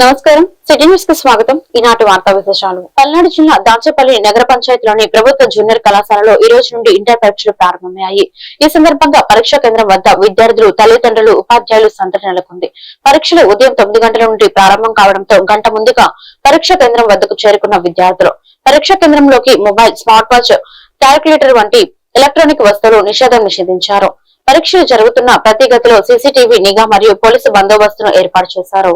నమస్కారం. City news కి స్వాగతం. ఈనాటి వార్తా విశేషాలు. పల్నాడు జిల్లా దాచేపల్లి నగర పంచాయతీలోని ప్రభుత్వ జూనియర్ కళాశాలలో ఈ రోజు నుండి ఇంటర్ పరీక్షలు ప్రారంభమయ్యాయి. ఈ సందర్భంగా పరీక్షా కేంద్రం వద్ద విద్యార్థులు, తల్లిదండ్రులు, ఉపాధ్యాయులు సందడి నెలకొంది. పరీక్షలు ఉదయం 9 గంటల నుండి ప్రారంభం కావడంతో గంట ముందుగా పరీక్షా కేంద్రం వద్దకు చేరుకున్న విద్యార్థులు పరీక్షా కేంద్రంలోకి మొబైల్, స్మార్ట్ వాచ్, క్యాల్కులేటర్ వంటి ఎలక్ట్రానిక్ వస్తువులు నిషేధించారు. పరీక్షలు జరుగుతున్న ప్రతి గదిలో సీసీటీవీ నిఘా మరియు పోలీసు బందోబస్తును ఏర్పాటు చేశారు.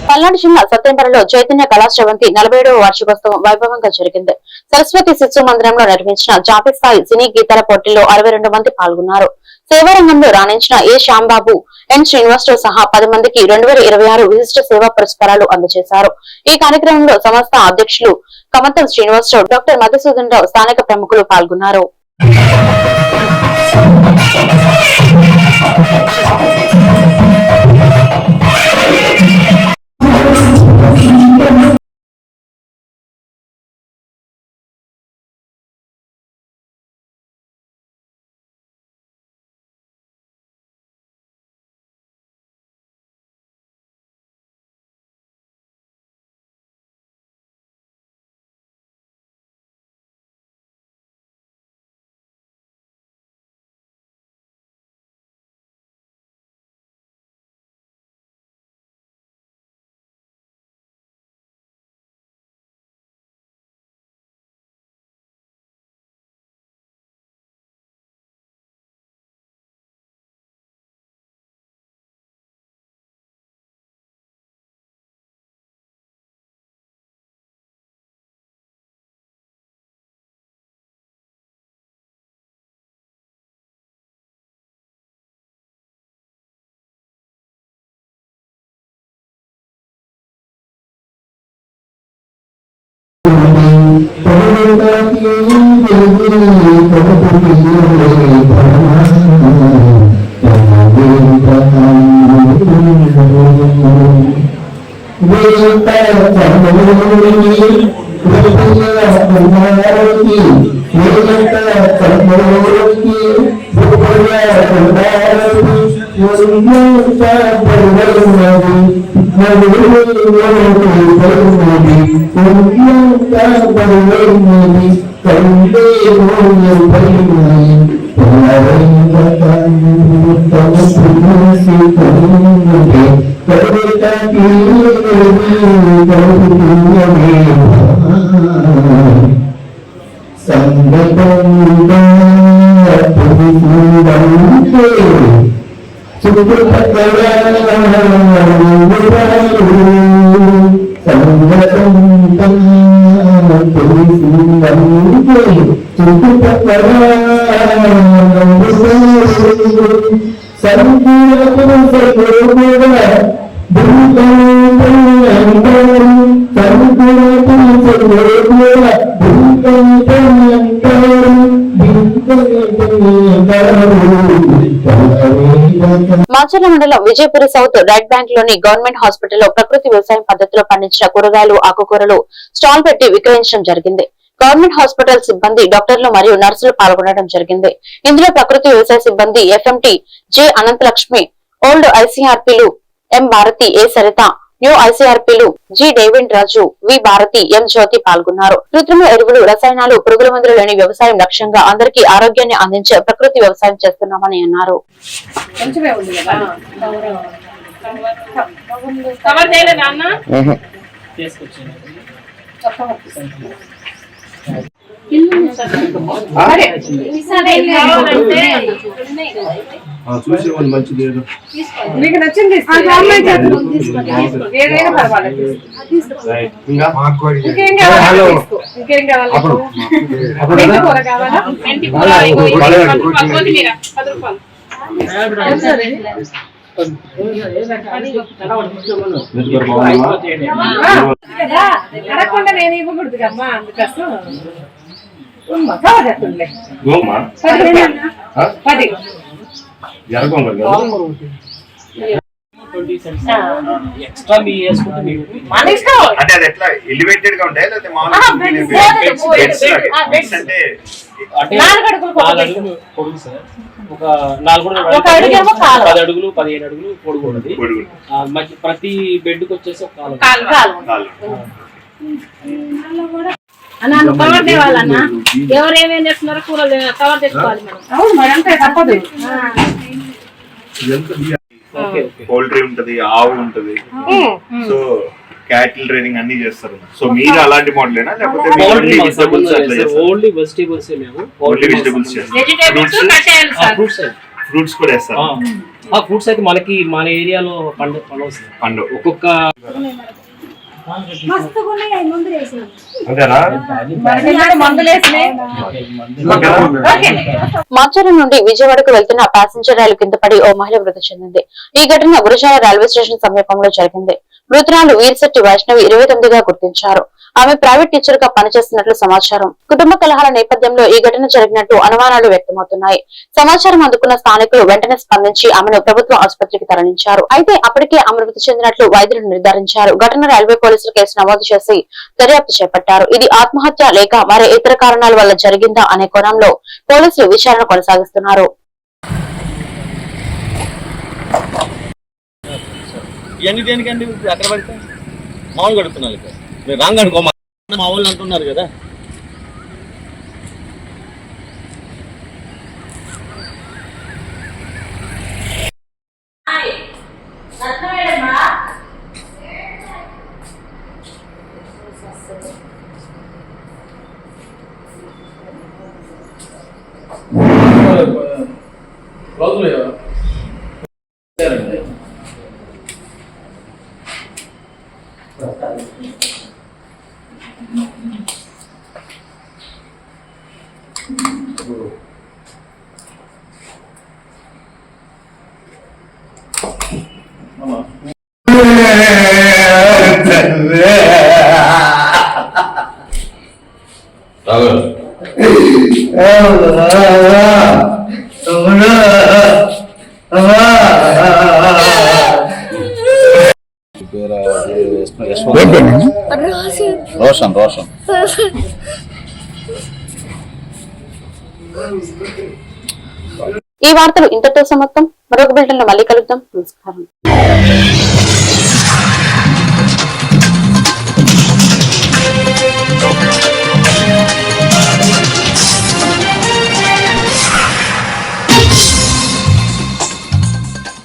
పల్నాడు జిల్లా సత్యంపల్లిలో చైతన్య కళాశ్రవంతి 47వ వార్షికోత్సవం వైభవంగా జరిగింది. సరస్వతి శిశు మందిరంలో నిర్వహించిన జాతీయ స్థాయి సినీ గీతాల పోటీల్లో 62 మంది పాల్గొన్నారు. సేవారంగంలో రాణించిన ఏ శ్యాంబాబు, ఎన్ శ్రీనివాసరావు సహా 10 మందికి 2026 విశిష్ట సేవా పురస్కారాలు అందజేశారు. ఈ కార్యక్రమంలో సంస్థ అధ్యక్షులు కమతం శ్రీనివాసరావు, డాక్టర్ మధుసూదన్ రావు, స్థానిక ప్రముఖులు పాల్గొన్నారు. Thank you. మాచర్ల మండలం విజయపురి సౌత్ రెడ్ బ్యాంక్ లోని గవర్నమెంట్ హాస్పిటల్లో ప్రకృతి వ్యవసాయం పద్ధతిలో పండించిన కూరగాయలు ఆకుకూరలు స్టాల్ పెట్టి విక్రయించడం జరిగింది. గవర్నమెంట్ హాస్పిటల్ సిబ్బంది, డాక్టర్లు మరియు నర్సులు పాల్గొనడం జరిగింది. ఇందులో ప్రకృతి వ్యవసాయ సిబ్బంది ఎఫ్ఎంటి జె అనంతలక్ష్మి, ఓల్డ్ ఐసీఆర్పీలు ఎం భారతి, ఏ సరిత, న్యూ ఐసీఆర్పీలు జి డేవిడ్ రాజు, వి భారతి, ఎం జ్యోతి పాల్గొన్నారు. కృత్రిమ ఎరువులు, రసాయనాలు, పురుగుల మందులు లేని వ్యవసాయం లక్ష్యంగా అందరికీ ఆరోగ్యాన్ని అందించే ప్రకృతి వ్యవసాయం చేస్తున్నామని అన్నారు. మీకు నచ్చింది ఏదైనా పర్వాలేదు. ఇంకేం కావాలి? ఇంకేం కావాలి? కూర కావాలా? అడగకుండా నేను ఇవ్వకూడదు అమ్మా, అందుకోసం 10 ఎక్స్ట్రా మీ వేసుకుంటే అంటే అది ఎట్లా ఎలివేటెడ్ గా ఉంటాయి లేకపోతే మామూలుగా అంటే 4 అడుగులు పొడుగు సార్, ఒక 4 10 అడుగులు 15 అడుగులు పొడుగు ఉన్నది. ప్రతి బెడ్ కి వచ్చేసి ఒక కవర్ తేవాలన్నా. ఎవరు ఏమేం చేస్తున్నారో కూరలు కవర్ తెచ్చుకోవాలి మనం. తప్పదు. పౌల్ట్రీ ఉంటది, ఆవు ఉంటది, సో క్యాటిల్ ట్రైనింగ్ అన్ని చేస్తారు. సో మీరు అలాంటి మోడలేనా లేకపోతే only vegetables? Only vegetables fruits కూడా వేస్తారు. ఫ్రూట్స్ అయితే మనకి మన ఏరియాలో పండు ఒక్కొక్క మాచర్ల నుండి విజయవాడకు వెళ్తున్న ప్యాసింజర్ రైలు కింద పడి ఓ మహిళ మృతి చెందింది. ఈ ఘటన గురజాల రైల్వే స్టేషన్ సమీపంలో జరిగింది. మృతురాలు వీరిశెట్టి వైష్ణవి 29గా గుర్తించారు. ఆమె ప్రైవేట్ టీచర్ గా పనిచేస్తున్నట్లు సమాచారం. కుటుంబ కలహాల నేపథ్యంలో ఈ ఘటన జరిగినట్టు అనుమానాలు వ్యక్తమవుతున్నాయి. సమాచారం అందుకున్న స్థానికులు వెంటనే స్పందించి ఆమెను ప్రభుత్వ ఆసుపత్రికి తరలించారు. అయితే అప్పటికే ఆమె మృతి చెందినట్లు వైద్యులు నిర్ధారించారు. ఘటన రైల్వే పోలీసులు కేసు నమోదు చేసి దర్యాప్తు చేపట్టారు. ఇది ఆత్మహత్య లేక మరే ఇతర కారణాల వల్ల జరిగిందా అనే కోణంలో పోలీసులు విచారణ కొనసాగిస్తున్నారు. ఇవన్నీ దేనికండి? అక్కడ పడితే మామూలుగా అడుగుతున్నారు, మీరు రాంగ్ అనుకో, మా వాళ్ళు అంటున్నారు కదా. రోషన్ రోషన్ ఈ వార్తలు ఇంతటితో సమాప్తం. మరొక బులెటిన్ లో మళ్ళీ కలుద్దాం. నమస్కారం.